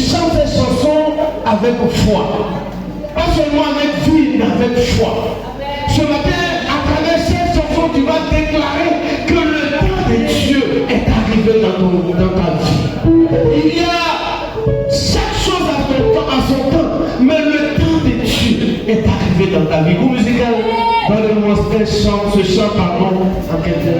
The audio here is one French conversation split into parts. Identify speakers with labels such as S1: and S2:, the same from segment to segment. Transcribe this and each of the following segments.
S1: chantes ces chansons avec foi. Pas seulement avec vie, mais avec foi. Ce matin, à travers ces chansons, tu vas déclarer que le temps de Dieu est arrivé dans ta vie. Il y a chaque chose à son temps, mais le temps de Dieu est arrivé dans ta vie. Groupe musical, donnez-moi ce chant, pardon, en quelques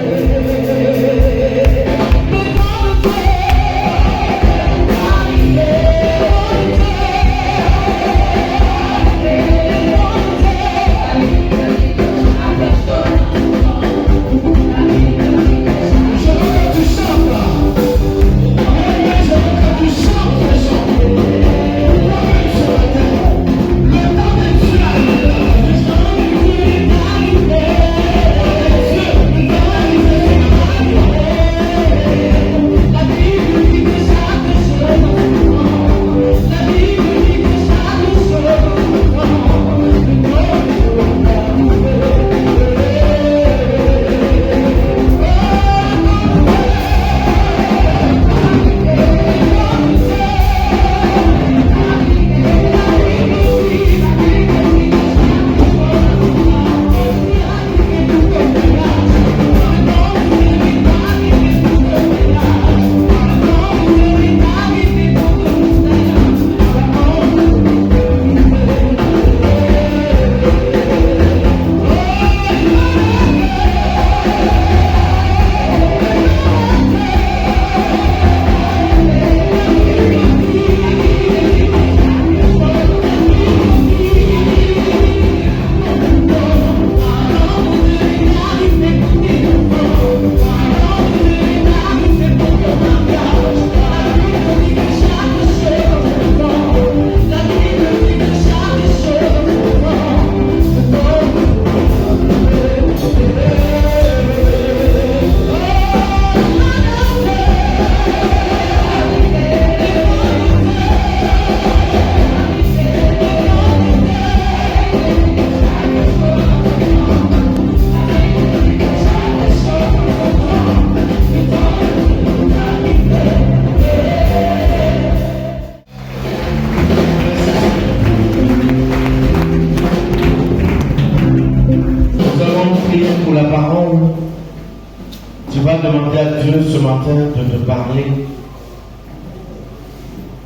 S1: demander à Dieu ce matin de te parler.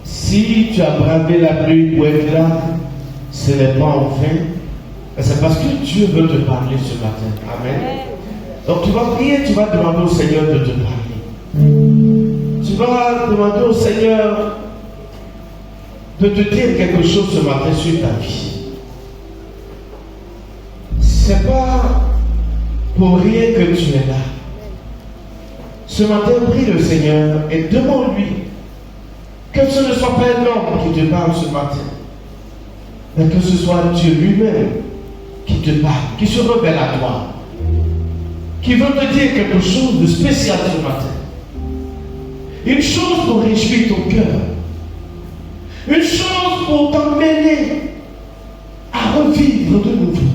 S1: Si tu as bravé la pluie pour être là, ce n'est pas en vain. C'est parce que Dieu veut te parler ce matin. Amen. Donc tu vas prier, tu vas demander au Seigneur de te parler. Tu vas demander au Seigneur de te dire quelque chose ce matin sur ta vie. C'est pas pour rien que tu es là. Ce matin, prie le Seigneur et demande-lui que ce ne soit pas un homme qui te parle ce matin, mais que ce soit Dieu lui-même qui te parle, qui se révèle à toi, qui veut te dire quelque chose de spécial ce matin. Une chose pour réjouir ton cœur. Une chose pour t'emmener à revivre de nouveau.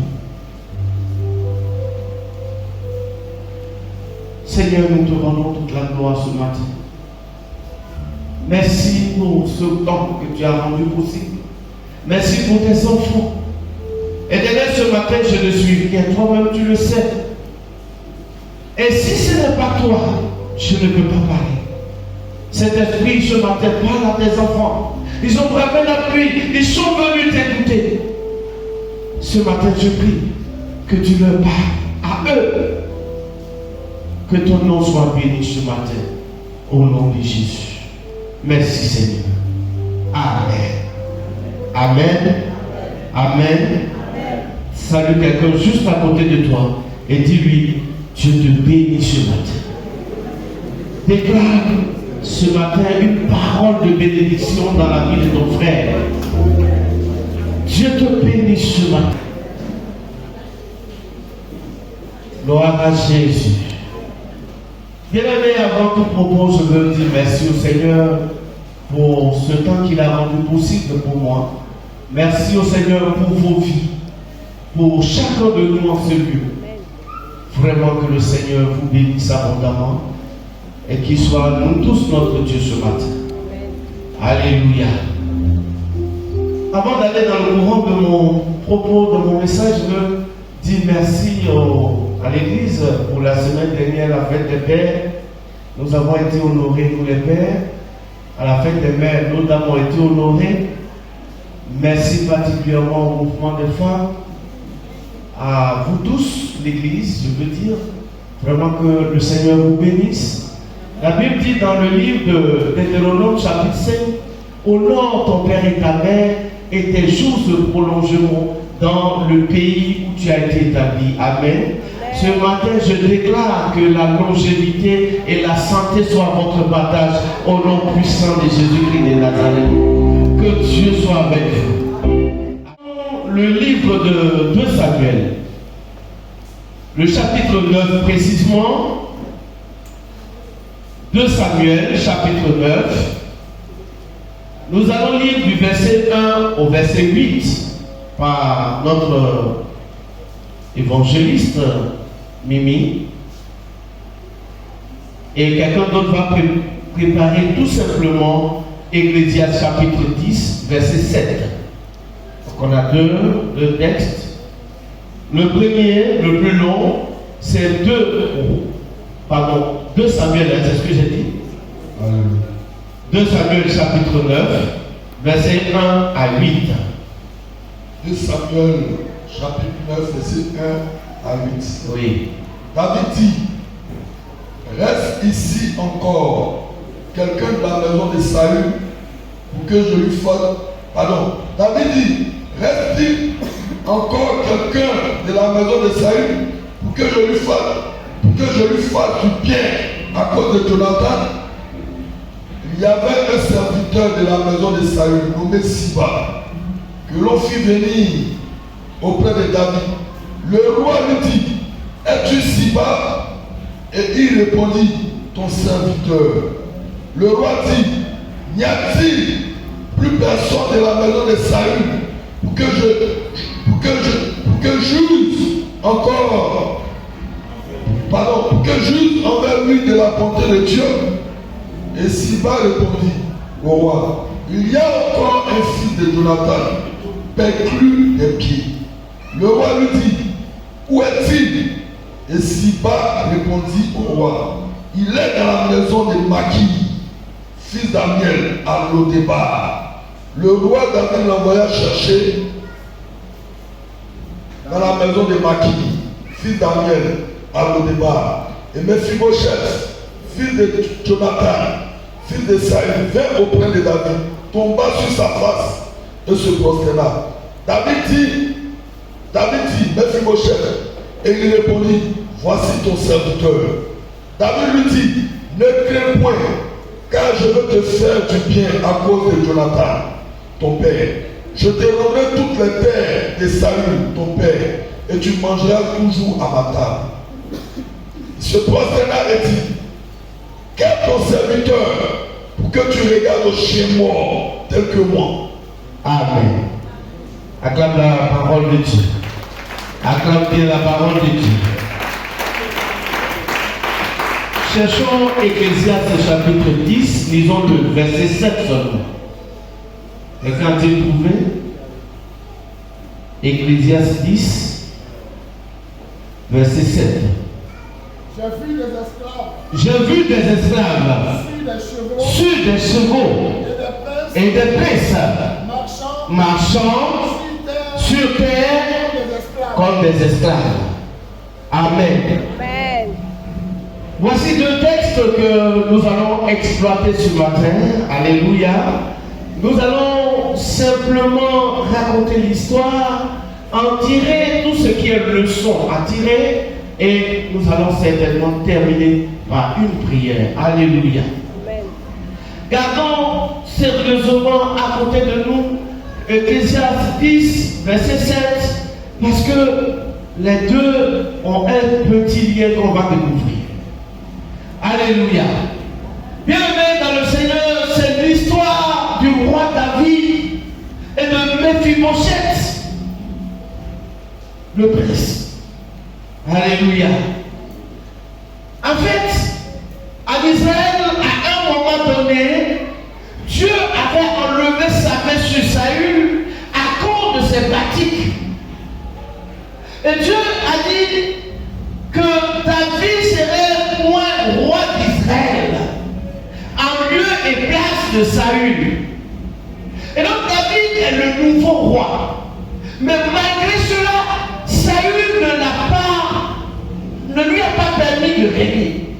S1: Seigneur, nous te rendons toute la gloire ce matin. Merci pour ce temps que tu as rendu possible. Merci pour tes enfants. Et derrière ce matin, je ne suis rien. Toi-même, tu le sais. Et si ce n'est pas toi, je ne peux pas parler. Cet esprit, ce matin, parle à tes enfants. Ils ont bravé la pluie. Ils sont venus t'écouter. Ce matin, je prie que tu leur parles à eux. Que ton nom soit béni ce matin. Au nom de Jésus. Merci Seigneur. Amen. Amen. Amen. Salue quelqu'un juste à côté de toi et dis-lui, Dieu te bénit ce matin. Déclare ce matin une parole de bénédiction dans la vie de ton frère. Dieu te bénit ce matin. Gloire à Jésus. Bien-aimé, avant tout propos, je veux dire merci au Seigneur pour ce temps qu'il a rendu possible pour moi. Merci au Seigneur pour vos vies, pour chacun de nous en ce lieu. Vraiment que le Seigneur vous bénisse abondamment et qu'il soit nous tous notre Dieu ce matin. Alléluia. Avant d'aller dans le courant de mon propos, de mon message, je veux dire merci à l'Église pour la semaine dernière, la fête des pères. Nous avons été honorés, nous les pères. À la fête des mères, nos dames ont été honorées. Merci particulièrement au mouvement des femmes. À vous tous, l'Église, je veux dire, vraiment que le Seigneur vous bénisse. La Bible dit dans le livre de Deutéronome chapitre 5, honore ton père et ta mère et tes jours se prolongeront dans le pays où tu as été établi. Amen. Ce matin, je déclare que la longévité et la santé soient votre partage au nom puissant de Jésus-Christ de Nazareth. Que Dieu soit avec vous. Le livre de 2 Samuel, le chapitre 9 précisément, 2 Samuel, chapitre 9, nous allons lire du verset 1 au verset 8 par notre évangéliste Mimi. Et quelqu'un d'autre va préparer tout simplement Ecclésiaste chapitre 10, verset 7. Donc on a deux textes. Le premier, le plus long, c'est 2 Samuel, c'est ce que j'ai dit. 2 Samuel chapitre 9, verset 1 à 8.
S2: 2 Samuel chapitre 9, verset 1 à 8.
S1: Oui.
S2: David dit, reste ici encore quelqu'un de la maison de Saül pour que je lui fasse. Pardon. David dit, reste ici encore quelqu'un de la maison de Saül pour que je lui fasse du bien à cause de Jonathan. Il y avait un serviteur de la maison de Saül nommé Siba que l'on fit venir auprès de David. Le roi lui dit, es-tu Siba? Et il répondit, ton serviteur. Le roi dit, n'y a-t-il plus personne de la maison de Saül pour que juge envers lui de la bonté de Dieu? Et Siba répondit au roi, il y a encore un fils de Jonathan, perclus des pieds. Le roi lui dit, où est-il? Et Siba répondit au roi, il est dans la maison de Maki, fils d'Amiel, à Lodébar. Le roi David l'envoya chercher dans la maison de Maki, fils d'Amiel, à Lodébar. Et Mephibosheth, fils de Jonathan, fils de Saül, vint auprès de David, tomba sur sa face et se prosterna. David dit, Mephibosheth, et il répondit, voici ton serviteur. David lui dit, ne crains point, car je veux te faire du bien à cause de Jonathan, ton père. Je te rendrai toutes les terres de Saül, ton père, et tu mangeras toujours à ma table. Il se prosterna et dit, qu'est ton serviteur pour que tu regardes au chien mort tel que moi?
S1: Amen. Acclame la parole de Dieu. Acclame bien la parole de Dieu. Cherchons Ecclésiaste chapitre 10, lisons le verset 7 seulement. Et quand il trouvait Ecclésiaste 10, verset 7. J'ai vu des esclaves sur des chevaux et des princes marchant sur terre comme des esclaves. Amen. Voici 2 textes que nous allons exploiter ce matin. Alléluia. Nous allons simplement raconter l'histoire, en tirer tout ce qui est leçon à tirer, et nous allons certainement terminer par une prière. Alléluia. Amen. Gardons sérieusement à côté de nous Ecclésiaste 10, verset 7, parce que les deux ont un petit lien qu'on va découvrir. Alléluia. Bien-aimés dans le Seigneur, c'est l'histoire du roi David et de Mephibosheth, le prince. Alléluia. En fait, en Israël, à un moment donné, Dieu Dieu avait enlevé sa main sur Saül à cause de ses pratiques. Et Dieu a dit que David serait roi d'Israël en lieu et place de Saül. Et donc David est le nouveau roi. Mais malgré cela, Saül ne lui a pas permis de régner.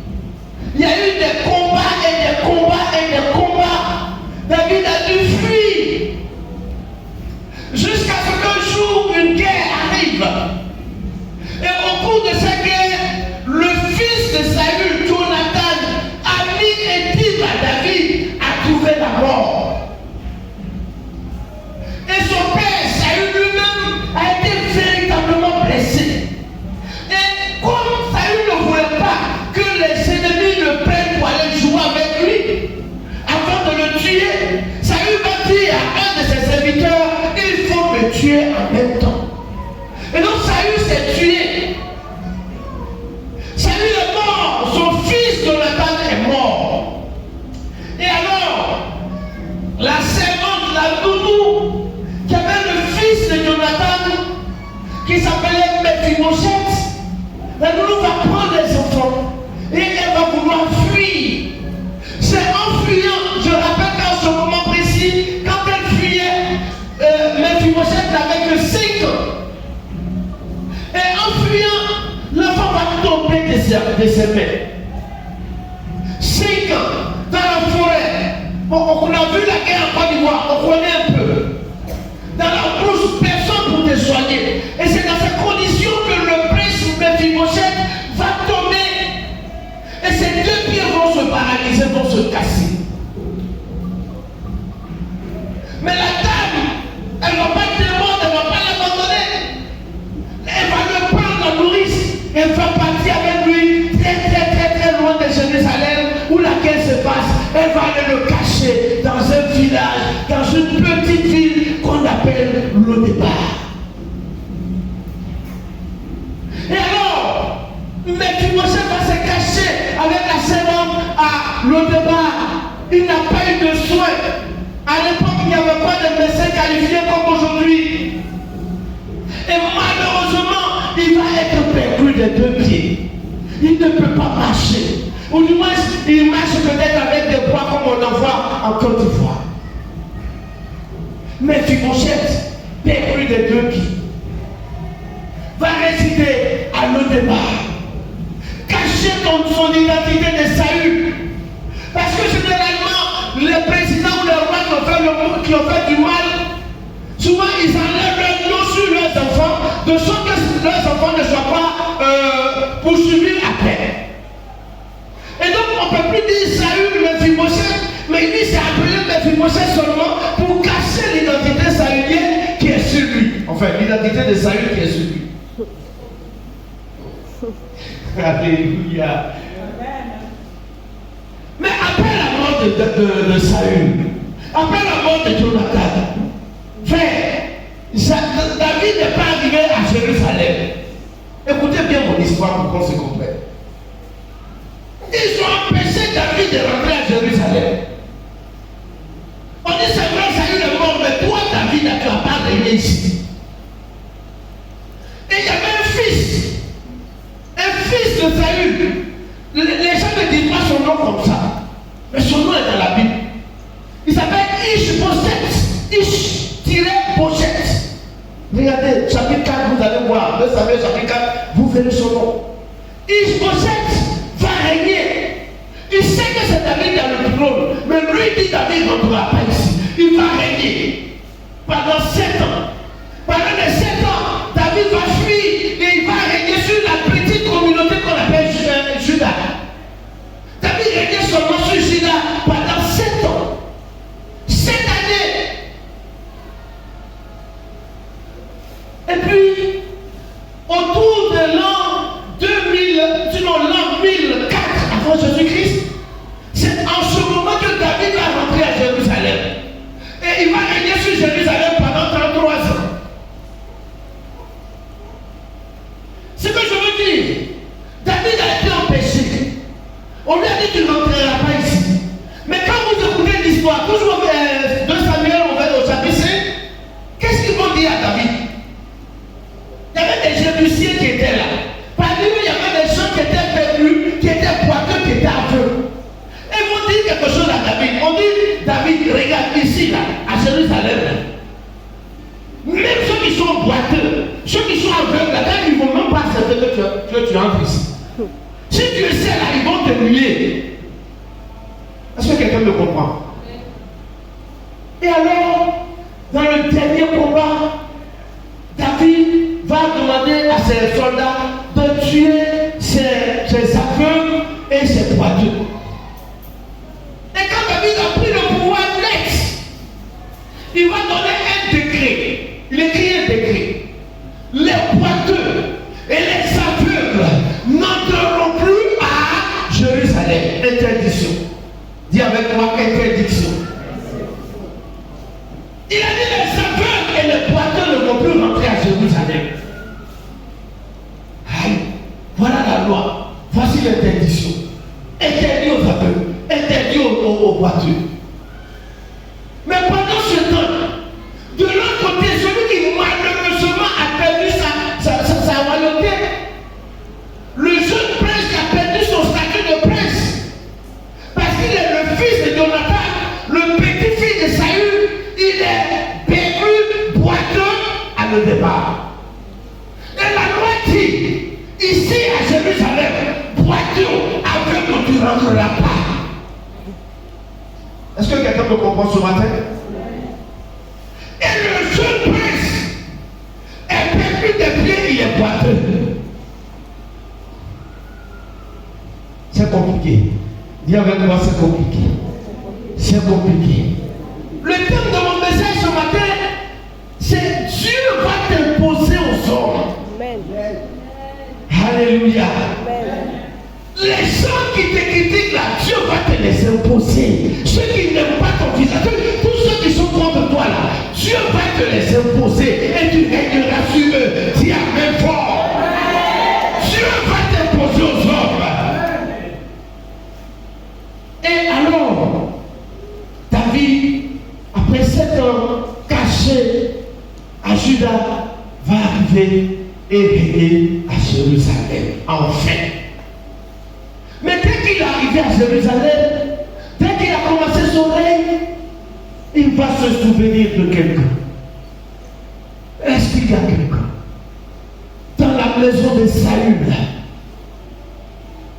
S1: Il y a eu des combats et des combats et des combats. David a dû fuir jusqu'à ce qu'un jour une guerre arrive. Et au cours de cette guerre, le fils de Saül, Jonathan, ami intime à David, a trouvé la mort. Et son père, Saül lui-même, a été véritablement blessé. Et comme Saül ne voulait pas que les ennemis le prennent pour aller jouer avec lui, avant de le tuer, Saül va dire à un de ses serviteurs, il faut me tuer en même temps. Et donc Saül s'est tué. Saül est mort, son fils Jonathan est mort. Et alors, la servante, la nounou, qui avait le fils de Jonathan, qui s'appelait Mephibosheth, la nounou va prendre les enfants et elle va vouloir fuir. C'est en fuyant, je rappelle qu'en ce moment précis, quand elle fuyait, Mephibosheth n'avait que 5 ans. Et en fuyant, l'enfant va tomber de ses mains. 5 ans, dans la forêt. On a vu la guerre en Côte d'Ivoire, on connaît un peu. Dans la brousse, personne pour te soigner. Et c'est dans ces conditions que le prince Mephibosheth va tomber. Et ses 2 pieds vont se paralyser, vont se casser. Mais la dame, elle ne va pas être morte, elle ne va pas l'abandonner. Elle va le prendre en nourrice. Elle va partir avec lui très loin de Jérusalem où la guerre se passe. Elle va aller le cacher dans un village, dans une petite ville qu'on appelle Lo-Debar. Et alors, Mephibosheth va se cacher avec la servante à Lo-Debar. Il n'a pas eu de soins. À l'époque, il n'y avait pas de médecins qualifiés comme aujourd'hui. Et malheureusement, il va être perdu des 2 pieds. Il ne peut pas marcher. Ou du moins, il marche peut-être avec des poids comme on en voit en Côte d'Ivoire. Mephibosheth, perdu des 2 pieds, va résider à Lo-Debar, cacher son identité de Saül. Parce que généralement, les présidents ou les rois qui ont fait du mal, souvent ils enlèvent leur nom sur leurs enfants, de sorte que leurs enfants ne soient pas poursuivis après. Et donc on ne peut plus dire Saül Mephibosheth, mais il s'est appelé Mephibosheth seulement pour cacher l'identité saülienne qui est sur lui. Enfin, l'identité de Saül qui est sur lui. Alléluia. Mais après la mort de Saül, après la mort de Jonathan, frère, David n'est pas arrivé à Jérusalem. Écoutez bien mon histoire pour qu'on se comprenne. Ils ont empêché David de rentrer à Jérusalem. On dit c'est vrai, Saül est mort, mais toi David, tu n'as pas régné ici. Et il y avait un fils de Saül. Les gens ne disent pas son nom comme ça, mais son nom est dans la Bible. Il s'appelle Ish-Bosheth. Ish-Bosheth. Regardez, chapitre 4, vous allez voir. 2 Samuel, chapitre 4, vous verrez son nom. Ish-Bosheth va régner. Il sait que c'est David dans le trône, mais lui dit David ne rentrera pas ici. Il va régner pendant 7 ans. Pendant les 7 ans, David va fuir et il va régner sur la petite communauté qu'on appelle Juda. David régnait seulement sur Juda pendant 7 ans. 7 années. Et puis, autour de l'an 2000, sinon l'an 1004 avant Jésus-Christ, c'est en ce moment que David va rentrer à Jérusalem. Et il va régner sur Jérusalem pendant 33 ans. Ce que je veux dire, David a été empêché. On lui a dit qu'il ne rentrera pas ici. Mais quand vous écoutez l'histoire, toujours quelqu'un me comprend? Et alors, dans le dernier combat, David va demander à ses soldats de tuer ses aveugles et ses boiteux. Et quand David a pris le pouvoir net, il va donner un décret. Il écrit un décret. Les boiteux et les aveugles n'entreront plus à Jérusalem. Interdiction. Dis avec moi, interdiction. Il a dit les aveugles et les boiteux ne vont plus rentrer à Jérusalem. Aïe, voilà la loi. Voici l'interdiction. Interdit aux aveugles, interdit aux boiteux. Mais pendant ce temps, de l'autre côté, celui qui malheureusement a perdu sa royauté, le jeune prince qui a perdu son statut de prince, parce qu'il est le fils de Jonathan, le petit-fils de Saül, il est béru, boiteux à le départ. Et la loi dit, ici à Jérusalem, boiteux, aveugle, tu ne rentreras pas. Est-ce que quelqu'un me comprend ce matin? Et le jeune prince est perdu des pieds, il est boiteux. C'est compliqué. Dis avec moi, c'est compliqué. C'est compliqué. Le thème de mon message ce matin, c'est Dieu va t'imposer aux hommes. Amen. Alléluia. Amen. Les gens qui te critiquent là, Dieu va te les imposer. Ceux qui n'aiment pas ton visage, tous ceux qui sont contre toi là, Dieu va te les imposer et tu régneras sur eux. Dis amen fort. Dieu va t'imposer aux hommes. Et alors, David, après 7 ans caché à Juda, va arriver et régner à Jérusalem. Enfin. Mais dès qu'il est arrivé à Jérusalem, dès qu'il a commencé son règne, il va se souvenir de quelqu'un. Est-ce qu'il y a quelqu'un dans la maison de Saül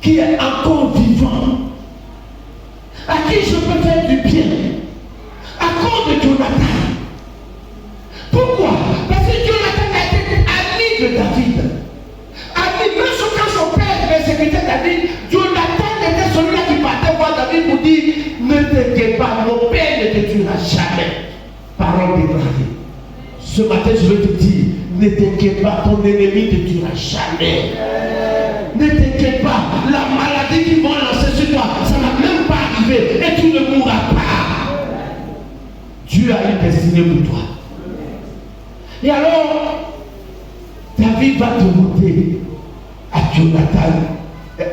S1: qui est encore vivant, à qui je peux faire du bien, à cause de Jonathan? Pourquoi? Parce que Jonathan a été ami de David. Ami, même quand son père persécutait David, Jonathan était celui-là qui partait voir David pour dire, ne t'inquiète pas, mon père ne te tuera jamais. Parole dégradée. Ce matin, je veux te dire, ne t'inquiète pas, ton ennemi ne te tuera jamais. Ne t'inquiète pas, la maladie qu'ils vont lancer sur toi, ça ne va même pas arriver et tu ne mourras pas. Dieu a une destinée pour toi. Et alors, David va demander à Jonathan,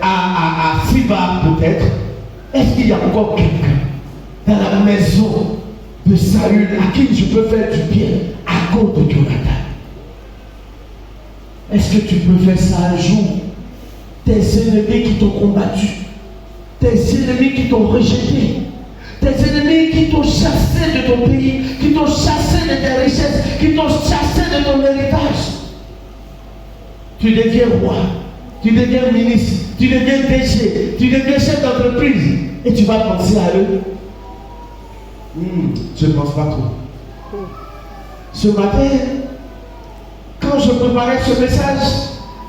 S1: à Siba peut-être, est-ce qu'il y a encore quelqu'un dans la maison de Saül à qui je peux faire du bien à cause de Jonathan? Est-ce que tu peux faire ça un jour? Tes ennemis qui t'ont combattu, tes ennemis qui t'ont rejeté, tes ennemis qui t'ont chassé de ton pays, qui t'ont chassé de tes richesses, qui t'ont chassé de ton héritage. Tu deviens roi, tu deviens ministre, tu deviens DG, tu deviens chef d'entreprise et tu vas penser à eux. Je ne pense pas trop. Ce matin, quand je préparais ce message,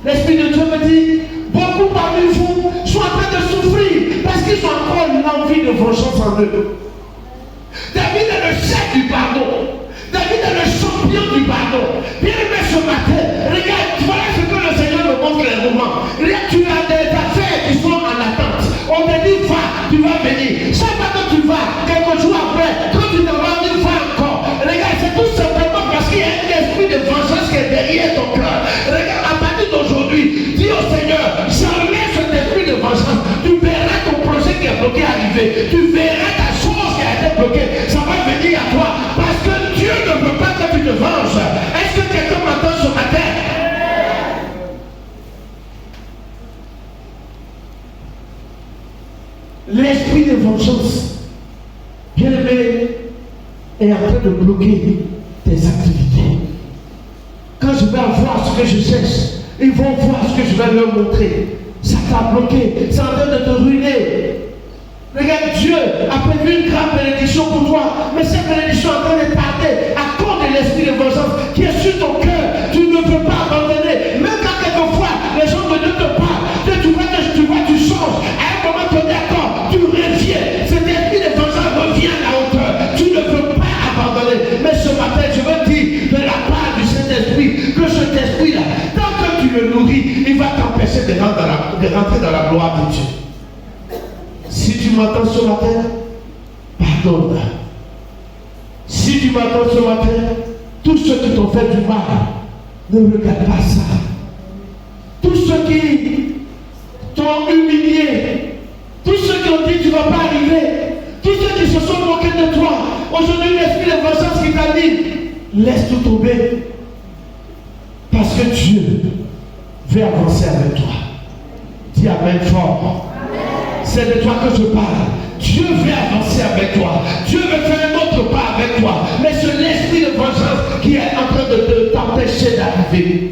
S1: l'Esprit de Dieu me dit, beaucoup parmi vous sont en train de souffrir parce qu'ils ont encore l'envie de vengeance en eux. David est le chef du pardon. David est le champion du pardon. Bien aimé ce matin, regarde, voilà ce que le Seigneur me montre clairement. Regarde, tu as des affaires qui sont en attente. On te dit, va, tu vas venir. Chaque fois que tu vas, quelques jours après, quand tu te vas, tu vas encore. Regarde, c'est tout simplement parce qu'il y a un esprit de vengeance qui est derrière ton cœur. Regarde, à partir d'aujourd'hui, dis au Seigneur, j'enlève cet esprit de vengeance. Tu verras ton projet qui est bloqué arriver. Tu verras ta chose qui a été bloquée. Ça va venir à toi. Parce que Dieu ne peut pas que tu te venges. Est-ce que quelqu'un m'entend ce matin? L'esprit de vengeance, bien aimé, est en train de bloquer tes activités. Quand je vais avoir ce que je cherche, ils vont voir ce que je vais leur montrer. Ça t'a bloqué, c'est en train de te ruiner. Regarde, Dieu a prévu une grande bénédiction pour toi, mais cette bénédiction est en train de tarder à cause de l'esprit de vengeance qui est sur ton cœur. Tu ne peux pas abandonner. Même quand quelquefois les gens de Dieu te parlent, tu changes. À un moment donné, d'accord, tu reviens. Cet esprit de vengeance revient à la hauteur. Tu ne peux pas abandonner. Mais ce matin, je veux dire de la part du Saint-Esprit que cet esprit-là, tant que tu le nourris, il va t'empêcher de rentrer dans la gloire de Dieu. Si tu m'entends ce matin, pardonne. Si tu m'entends ce matin, tous ceux qui t'ont fait du mal, ne regarde pas ça. Tous ceux qui t'ont humilié, tous ceux qui ont dit tu ne vas pas arriver, tous ceux qui se sont moqués de toi, aujourd'hui l'esprit de vengeance qui t'anime, laisse tout tomber. Parce que Dieu veut avancer avec toi. Dis amen fort. C'est de toi que je parle. Dieu veut avancer avec toi. Dieu veut faire un autre pas avec toi. Mais c'est l'esprit de vengeance qui est en train de t'empêcher d'arriver.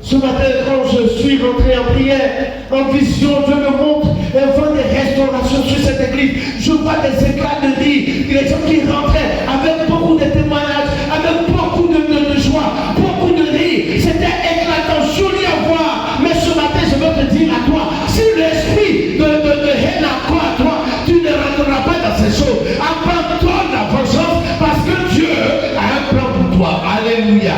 S1: Ce matin, quand je suis rentré en prière, en vision, Dieu me montre un vent de restauration sur cette église. Je vois des éclats de rire, les gens qui rentraient avec beaucoup de témoignages, avec beaucoup de joie, beaucoup de rire. C'était éclatant, joli à voir. Mais ce matin, je veux te dire à toi, si l'esprit de haine a quoi à toi, tu ne rentreras pas dans ces choses. Abandonne la vengeance parce que Dieu a un plan pour toi. Alléluia.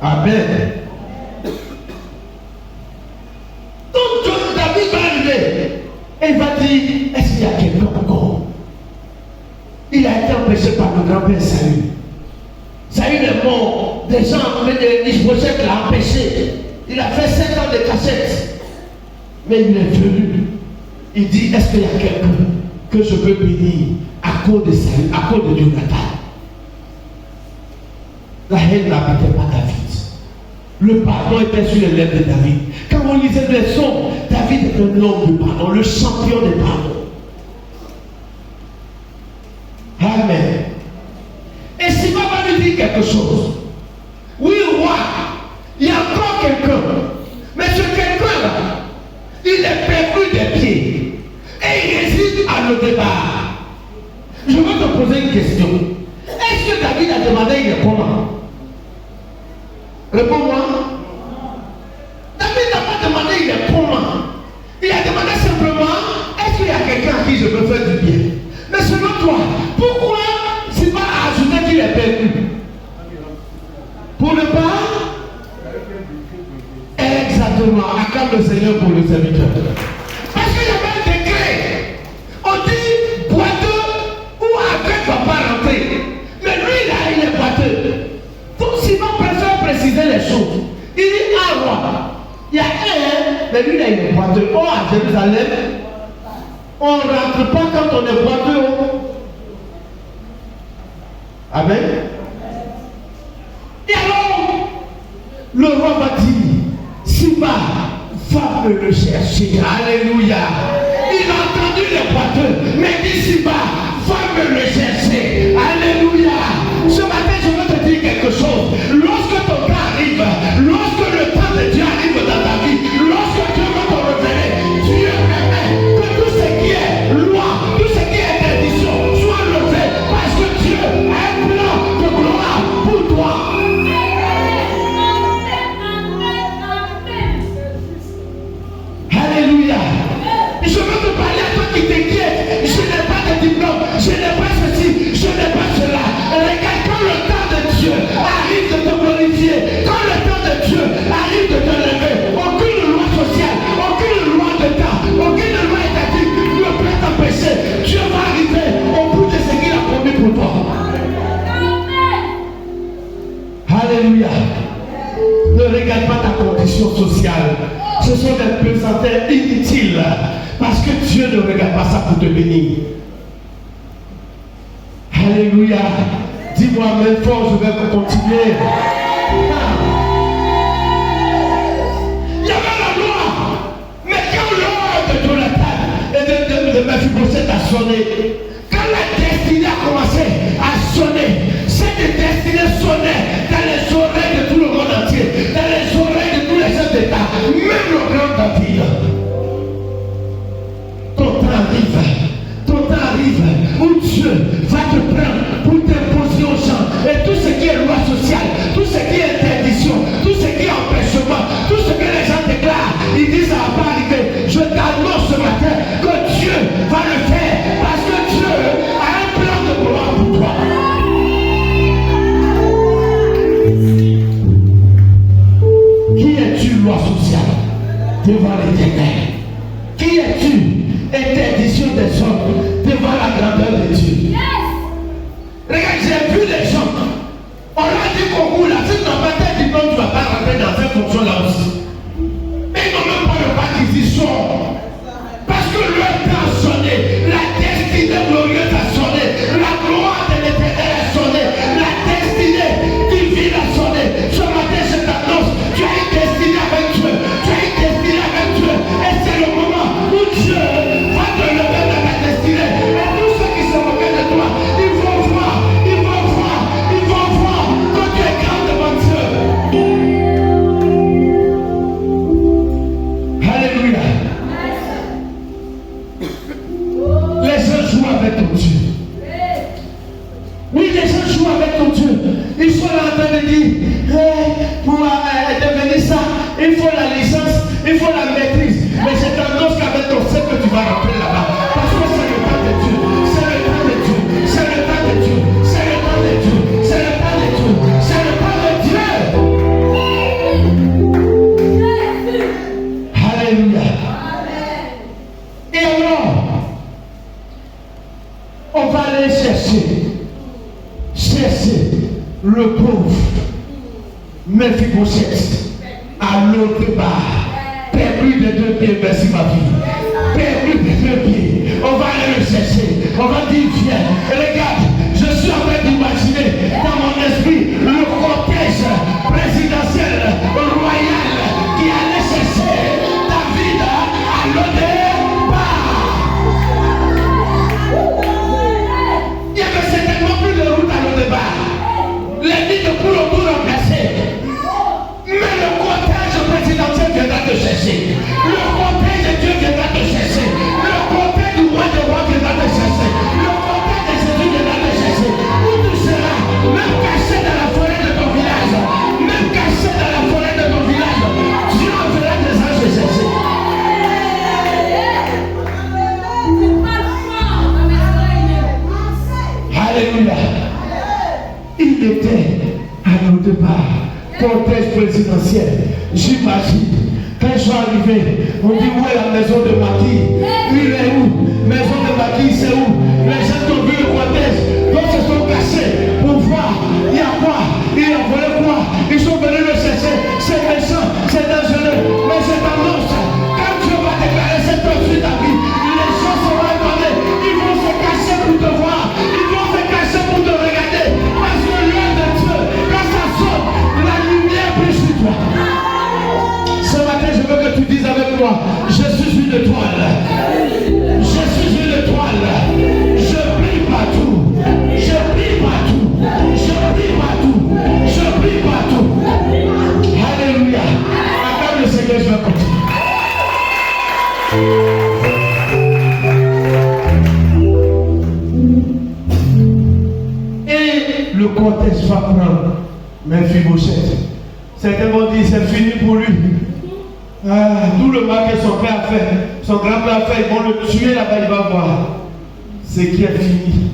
S1: Amen. Donc David va arriver et il va dire, est-ce qu'il y a quelqu'un encore? Il a été empêché par le grand-père Saül. Saül est mort. Des gens, Ishbosheth l'a empêché. Il a fait 5 ans de cachette. Mais il est venu. Il dit, est-ce qu'il y a quelqu'un que je peux bénir à cause de Saül, à cause de Jonathan? La haine n'habitait pas David. Le pardon était sur les lèvres de David. Quand on lisait les psaumes, David est un homme de pardon, le champion de pardon. Amen. Et si maman lui dit quelque chose, oui, roi, il y a encore quelqu'un. Mais ce quelqu'un-là, il est perdu des pieds. Et il réside à le départ. Je veux te poser une question. Est-ce que David a demandé il est comment? Réponds-moi. David n'a pas demandé il est comment. Il a demandé simplement, est-ce qu'il y a quelqu'un à qui je peux faire du bien? Mais selon toi, pourquoi c'est pas ajouté qu'il est perdu? Pour ne pas? Exactement. Acclame le Seigneur pour le serviteur. Parce qu'il y avait un décret. On dit boiteux ou avec ne va pas rentrer. Mais lui là, il est boiteux. Donc Simon préfère préciser les choses. Il dit ah roi, il y a un, mais lui là il est boiteux. Oh à Jérusalem, on ne rentre pas quand on est boiteux. Amen. Et alors, le roi va dire, Siba, va me le chercher. Alléluia. Il a entendu les boiteux, mais dit Siba, va me le chercher. Alléluia. Ce matin, je veux te dire quelque chose. Lorsque ton cas arrive, lorsque le temps de Dieu arrive dans ta vie, lorsque Dieu va te révéler, Dieu permet que tout ce qui est loi, tout ce qui est interdiction soit levé parce que Dieu a un plan de gloire pour toi. Alléluia. Je veux te parler à toi qui t'inquiète. Je n'ai pas de diplôme, je n'ai pas ceci, je n'ai pas cela. Regarde, quand le temps de Dieu arrive de te glorifier, quand le temps de Dieu arrive de te lever, aucune loi sociale, aucune loi d'État, aucune loi étatique ne peut t'empêcher. Dieu va arriver au bout de ce qu'il a promis pour toi. Alléluia. Ne regarde pas ta condition sociale. Ce sont des pesanteurs inutiles. Parce que Dieu ne regarde pas ça pour te bénir. Alléluia. Dis-moi même fort, je vais continuer. Il y avait la loi. Mais quand l'heure de Jonathan et de Mephibosheth a sonné, quand la destinée a commencé à sonner, cette destinée sonnait dans les oreilles de tout le monde entier, dans les oreilles de tous les chefs d'État, même le Dieu va te prendre pour t'imposer aux gens. Et tout ce qui est loi sociale, tout ce qui est interdiction, tout ce qui est empêchement, tout ce que les gens déclarent, ils disent ça ne va pas arriver. Je t'annonce ce matin que Dieu va le faire parce que Dieu a un plan de gloire pour toi. Qui es-tu, loi sociale, devant l'Éternel? Qui es-tu, interdiction des hommes, devant la grandeur de Dieu? Regarde, j'ai vu les gens. On a dit concours là, si tu n'as pas tes diplômes, tu ne vas pas rentrer dans cette fonction là aussi. Mais ils n'ont même pas le baptisation. Parce que leur temps a sonné, la destinée glorieuse a sonné, la gloire de l'Éternel a sonné, la destinée divine a sonné. Ce matin, je t'annonce, tu as une destinée avec Dieu, tu as une destinée avec Dieu, et c'est le moment où Dieu va te lever dans ta destinée. Et tous ceux qui se moquent de toi, ils vont voir que tu es grand devant Dieu. Alléluia. Les gens jouent avec ton Dieu. Oui, les gens jouent avec ton Dieu. Ils sont là en train de dire, pour devenir ça, il faut la licence, il faut la maîtrise. Mais je t'annonce qu'avec ton sait que tu vas rentrer là-bas. Parce que c'est le temps de Dieu. C'est le temps de Dieu. C'est le temps de Dieu. C'est le temps de Dieu. C'est le temps de Dieu. C'est le temps de Dieu. Alléluia. Et alors, on va aller chercher le pauvre Mephibosheth à l'autre bar, perdu de 2 pieds, merci ma vie, perdu de 2 pieds. On va aller le chercher, on va dire viens. Et regarde, je suis en train d'imaginer dans mon esprit le cortège présidentiel royal qui allait chercher David à l'autre bar. Il n'y avait certainement plus de route à l'autre bar. Les nids de poules ont tout remplacé. Mais le cortège présidentiel viendra te chercher. Le cortège de Dieu viendra te chercher. Le cortège du roi des rois viendra te chercher. Le cortège de Jésus viendra te chercher. Où tu seras, même caché dans la forêt de ton village, même caché dans la forêt de ton village, Dieu enverra des anges chercher. Alléluia. Il était à notre part, cortège présidentiel. J'imagine, quand ils sont arrivés, on dit où est la maison de Maquis? Il est où? Maison de Maquis, c'est où? Les gens ont vu le cortège, donc se sont cachés pour voir. Il y a quoi? Il a volé quoi? Ils sont venus le chercher. C'est méchant, c'est dangereux. Mais je t'annonce, quand Dieu va déclarer cette œuvre sur ta vie, les gens seront étonnés. Ils vont se cacher pour te voir. Ils vont se cacher pour te regarder. Parce que l'œuvre de Dieu, quand ça sort, la lumière brille sur toi. Ce matin, je veux que tu dises avec moi, je suis une étoile. Je suis une étoile. Je brille partout. Je brille partout. Je brille partout. Je brille partout. Alléluia. Attends le Seigneur, je vais continuer. Et le cortège va prendre Mephibosheth. Certains vont dire c'est fini pour lui. Tout le mal que son père a fait, son grand-père a fait, ils vont le tuer là-bas, il va voir. Ce qui est fini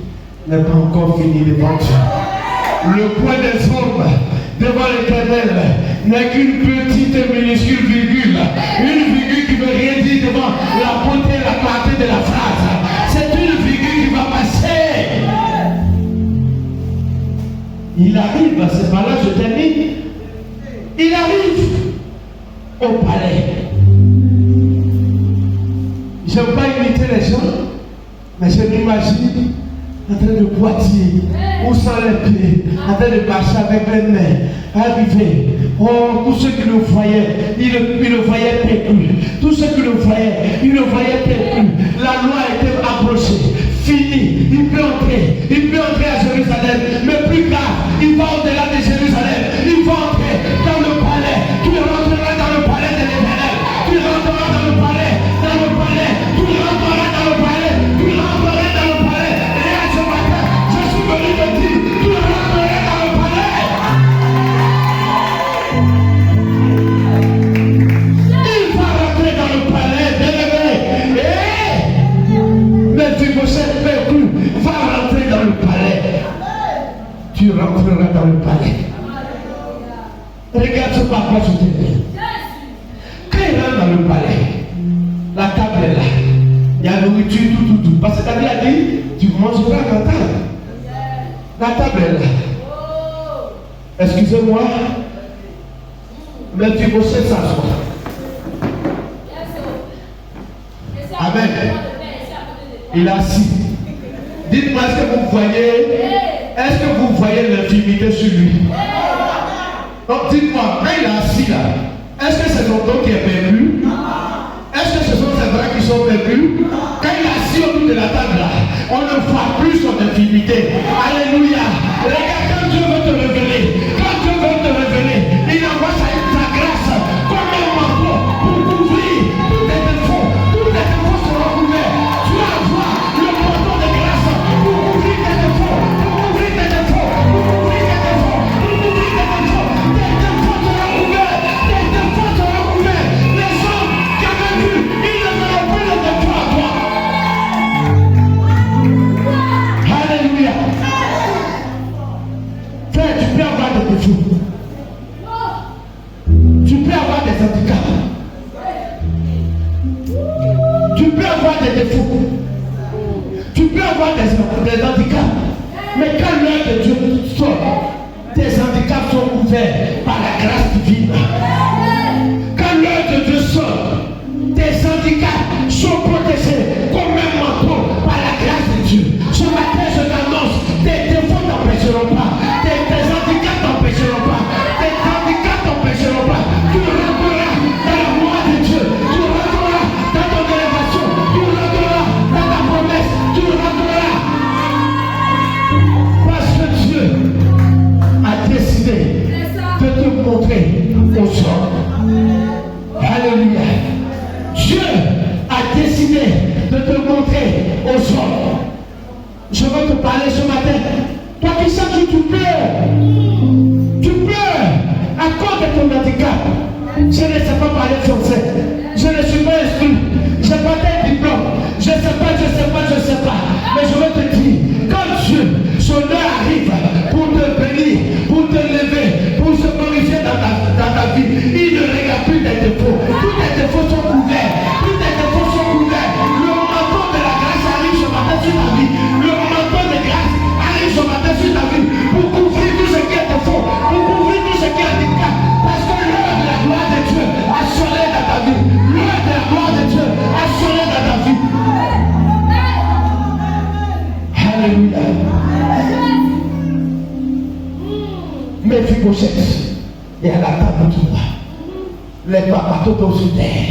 S1: n'est pas encore fini devant Dieu. Le point des hommes devant l'Éternel n'est qu'une petite et minuscule virgule. Une virgule qui ne veut rien dire devant la beauté et la clarté de la phrase. C'est une virgule qui va passer. Il arrive, c'est par là je termine. Il arrive au palais. Je n'aime pas imiter les gens, mais je m'imagine en train de boitiller, ou sans les pieds, en train de marcher avec les mains, arriver. Oh, tous ceux qui le voyaient, ils le voyaient perdu. Tous ceux qui le voyaient, ils le voyaient perdu. La loi était approchée, fini. Il peut entrer à Jérusalem, mais plus grave, il va au-delà de Jérusalem. Il va entrer dans le palais. Tu rentreras dans le palais de l'Éternel. Tu rentreras dans le palais. Tu rentreras dans le palais. Tu rentreras dans le palais. Et à ce matin, regarde ce par quoi je t'ai. Quand il rentre dans le palais, la table est là. Il y a nourriture, tout. Parce que David a dit, tu mangeras à la table. La table est là. Excusez-moi, mais tu peux s'asseoir. Amen. Il est assis. Dites-moi, est-ce que vous voyez l'infimité sur lui? Donc dites-moi, quand il est assis là, est-ce que c'est son dos qui est perdu? Est-ce que ce sont ses bras qui sont perdus? Quand il est assis autour de la table là, on ne voit plus son intimité. Alléluia. Regarde, quand Dieu veut te révéler, il envoie sa grâce comme un manteau pour couvrir tous tes défauts. Tous tes défauts seront couverts. Tu vas avoir le manteau de grâce pour couvrir tes défauts. Pour couvrir tes défauts. Pour couvrir tes défauts. Pour couvrir tes défauts. Tes défauts seront couverts. Tes défauts seront couverts. Les hommes qui avaient vu, ils ne verront plus le défaut à toi. Alléluia. Frère, tu peux avoir des défauts. Tu peux avoir des handicaps. Tu peux avoir des défauts. Tu peux avoir des handicaps. Mais quand l'œil de Dieu sort, tes handicaps sont couverts par la grâce divine. Quand l'œil de Dieu sort, tes handicaps sont protégés comme un manteau par la grâce de Dieu. Ce matin, je t'annonce, tes défauts t'empêcheront pas. Tes handicaps t'empêcheront pas. Tes handicaps t'empêcheront pas. Tu rentreras dans la gloire de Dieu. Tu rentreras dans ton élévation. Tu rentreras dans ta promesse. Tu rentreras. Parce que Dieu a décidé de te montrer aux hommes. Alléluia. Dieu a décidé de te montrer aux hommes. Je veux te parler ce matin. Toi qui sais que tu pleures. Tu pleures à cause de ton handicap. Je ne sais pas parler français. Je ne suis pas instruit. Je n'ai pas de diplôme. Je ne sais pas. Mais je veux te dire, quand Dieu, son heure arrive pour te bénir, pour te lever, pour se glorifier dans ta vie, il ne regarde plus tes défauts. Tous tes défauts sont couverts. Tous tes défauts sont couverts. Le manteau de la grâce arrive ce matin sur ta vie. Le manteau de grâce arrive ce matin sur ta vie pour couvrir tout ce qui est défaut, pour couvrir tout ce qui est handicap. Parce que l'heure de la gloire de Dieu a sonné dans ta vie. L'heure de la gloire de Dieu a sonné dans ta vie. Alléluia. Mephibosheth est à la table du roi. Les papas tout sur terre.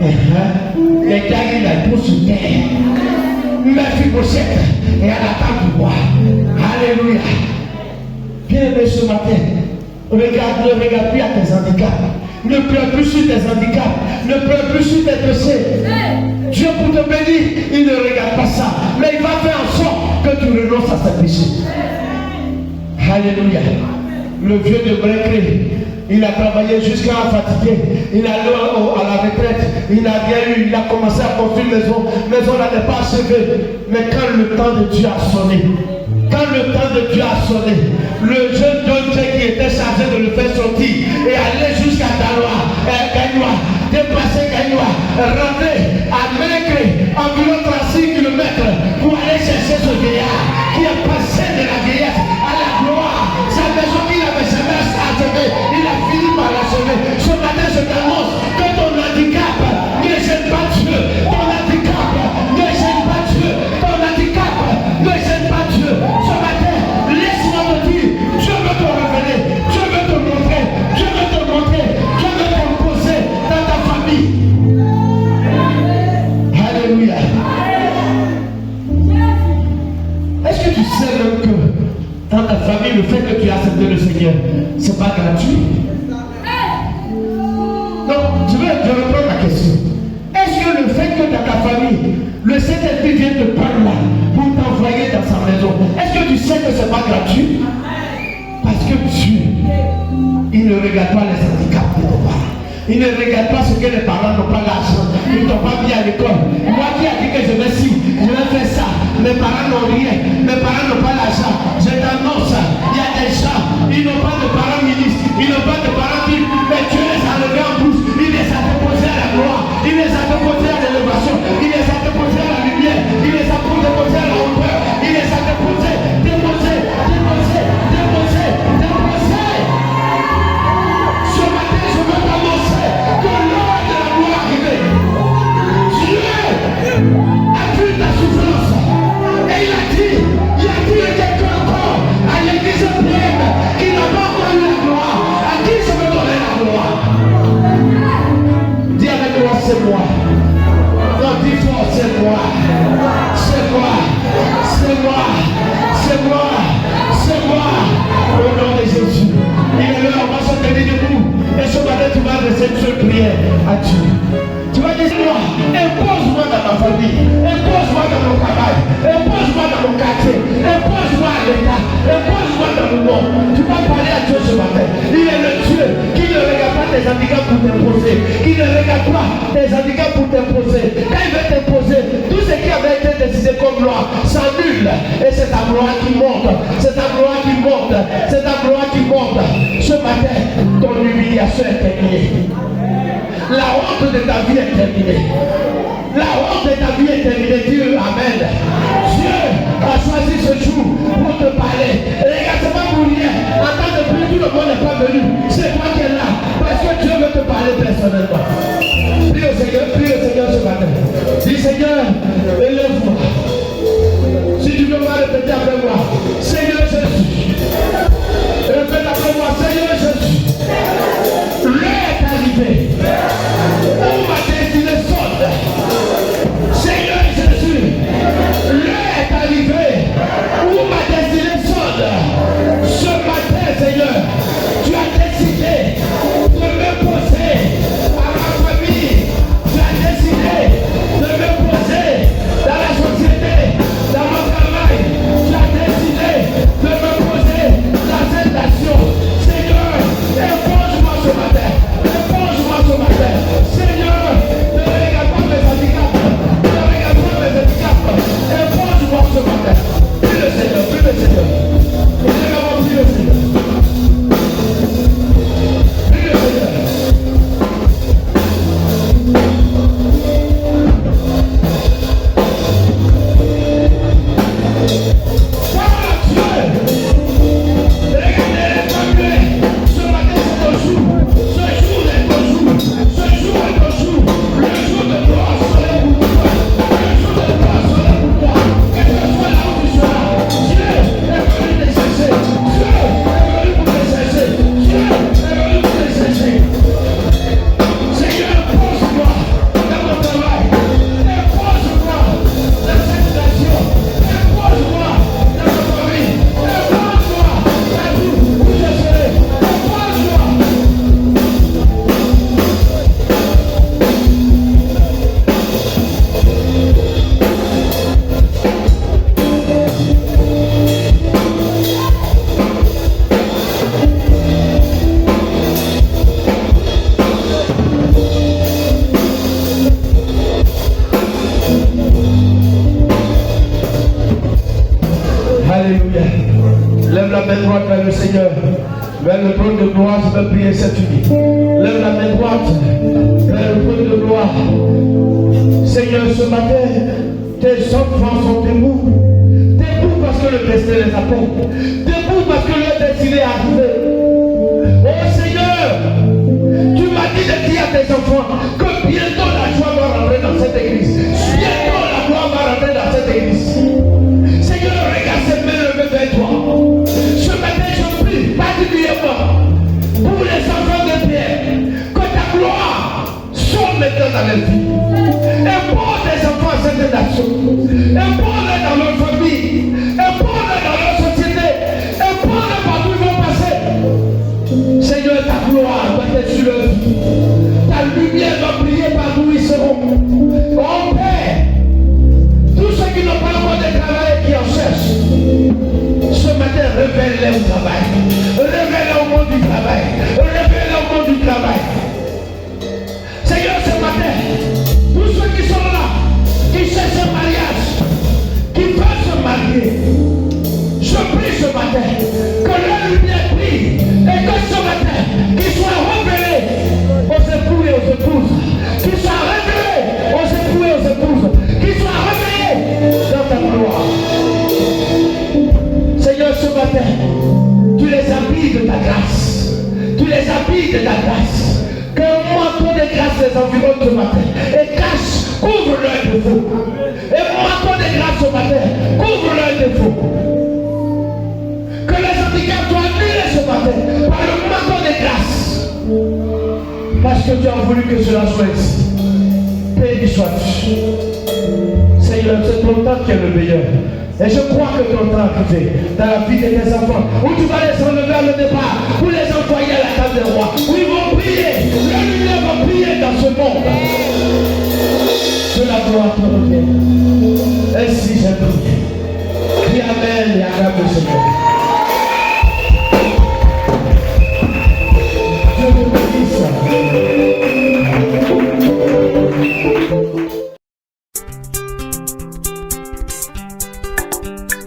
S1: Les gars, ils sont sur terre. Mephibosheth est à la table du roi. Alléluia. Bien-aimé ce matin, ne regarde plus à tes handicaps. Ne pleure plus sur tes handicaps. Ne pleure plus sur tes dossiers. Dieu pour te bénir, il ne regarde pas ça. Mais il va faire en sorte que tu renonces à tes péchés. Alléluia. Le vieux de Brécré, il a travaillé jusqu'à fatigué. Il est allé à la retraite. Il n'a rien eu. Il a commencé à construire une maison. La maison n'est pas achevée. Mais quand le temps de Dieu a sonné, le jeune John Jay qui était chargé de le faire sortir et aller jusqu'à Gagnoa, dépasser Gagnoa, rentrer à Ménégré, environ 36 km pour aller chercher ce vieillard qui est passé de la vieillesse à la gloire. Sa maison qu'il avait jamais achevée, il a fini par l'achever. Ce matin, je t'annonce que ton handicap ne gêne pas Dieu. Ton handicap ne gêne pas Dieu. Ton handicap ne gêne pas Dieu. Ce matin, laisse-moi te dire, Dieu veut te révéler, Dieu veut te montrer, Dieu veut t'imposer dans ta famille. Alléluia. Est-ce que tu sais même que dans ta famille, le fait que tu as accepté le Seigneur, c'est pas gratuit? Donc, je vais reprendre la question. Est-ce que le fait que dans ta famille, le Saint-Esprit vient te prendre là pour t'envoyer dans sa maison, est-ce que tu sais que c'est pas gratuit? Parce que Dieu, il ne regarde pas les handicaps de nos parents. Il ne regarde pas ce que les parents n'ont pas l'argent. Ils ne t'ont pas mis à l'école. Moi qui a dit que je vais ci, je vais faire ça. Mes parents n'ont rien. Mes parents n'ont pas l'argent. Je t'annonce, il y a des gens, ils n'ont pas de parents ministres. Ils n'ont pas de paradis, mais Dieu les a levés en bouche. Il les a déposés à la gloire. Il les a déposés à l'élévation. Il les a déposés à la lumière. Il les a déposés à la hauteur. Il les a déposés. Ce matin, je veux t'annoncer que l'heure de la gloire est arrivée. Dieu a vu ta souffrance. Et il a dit quelqu'un encore à l'église pleine qui n'a pas encore eu la gloire. À qui je veux donner la gloire? Dis avec moi, c'est moi. Non, dis fort, c'est moi. C'est moi. C'est moi. C'est moi. C'est moi. Au nom de Jésus. Il est là, on va se tenir debout. Et ce matin, tu vas adresser une seule prière à Dieu. Tu vas dire, moi, impose-moi dans ma famille, impose-moi dans mon travail, impose-moi dans mon quartier, impose-moi à l'État, impose-moi dans le monde. Tu vas parler à Dieu ce matin. Il est le Dieu qui ne regarde pas tes handicaps pour t'imposer, qui ne regarde pas tes handicaps pour t'imposer. Quand il veut t'imposer, tout ce qui avait été décidé comme loi s'annule. Et c'est ta gloire qui monte, c'est ta gloire qui monte, c'est ta gloire qui monte. Ce matin, ton humiliation est terminée. La honte de ta vie est terminée. La honte de ta vie est terminée. Dieu, amen. Dieu a choisi ce jour pour te parler. Regarde, c'est pas pour rien. En tant que plus, tout le monde n'est pas venu. C'est toi qui es là. Parce que Dieu veut te parler personnellement. Prie au Seigneur ce matin. Dis Seigneur, élève-moi. Si tu veux pas répéter après moi, Seigneur Jésus. Répète après moi, Seigneur Jésus. L'heure est arrivée. Où ma destinée sonne. Seigneur Jésus, l'heure est arrivée. Où ma destinée sonne. Ce matin, Seigneur, tu as décidé de me poser à ma famille. Tu as décidé de me poser dans la société, dans mon travail. Tu as décidé de me poser dans cette nation. Seigneur, impose-moi ce matin. Impose-moi ce matin. Seigneur, ne regarde pas mes handicaps. Ne regarde pas mes handicaps. Impose-moi ce matin. Prie le Seigneur, prie le Seigneur. Prie le Seigneur. Prie le Seigneur. Vers le trône de gloire, je vais prier cette nuit. Lève la main droite vers le trône de gloire. Seigneur, ce matin, tes enfants sont debout. Debout parce que le destin les appelle. Debout parce que leur destin est arrivé. Oh Seigneur, tu m'as dit de dire à tes enfants que bientôt la joie va rentrer dans cette église. Bientôt la gloire va rentrer dans cette église. Seigneur, regarde cette main levée vers toi. Ce matin, je prie particulièrement pour les enfants de Pierre, que ta gloire soit maintenant dans leur vie. Impose les enfants à cette nation. Impose-les dans leur famille. Impose-les dans leur société. Impose-les partout où ils vont passer. Seigneur, ta gloire doit être sur leur vie. Ta lumière doit briller partout où ils seront. Oh Père, tous ceux qui n'ont pas encore de travail et qui en cherchent, ce matin, révèle-les au travail. Révèle-les au monde du travail. Révèle-les au monde du travail. Seigneur, ce matin, tous ceux qui sont là, qui cherchent un mariage, que tu as voulu que cela soit ici. Béni sois-tu. Seigneur, c'est ton temps qui est le meilleur. Et je crois que ton temps est arrivé dans la vie de tes enfants, où tu vas les enlever à le départ pour les envoyer à la table des rois, où ils vont prier. La lumière va prier dans ce monde. Que la gloire te revienne. Ainsi j'ai prié. Dis Amen et Amen, Seigneur.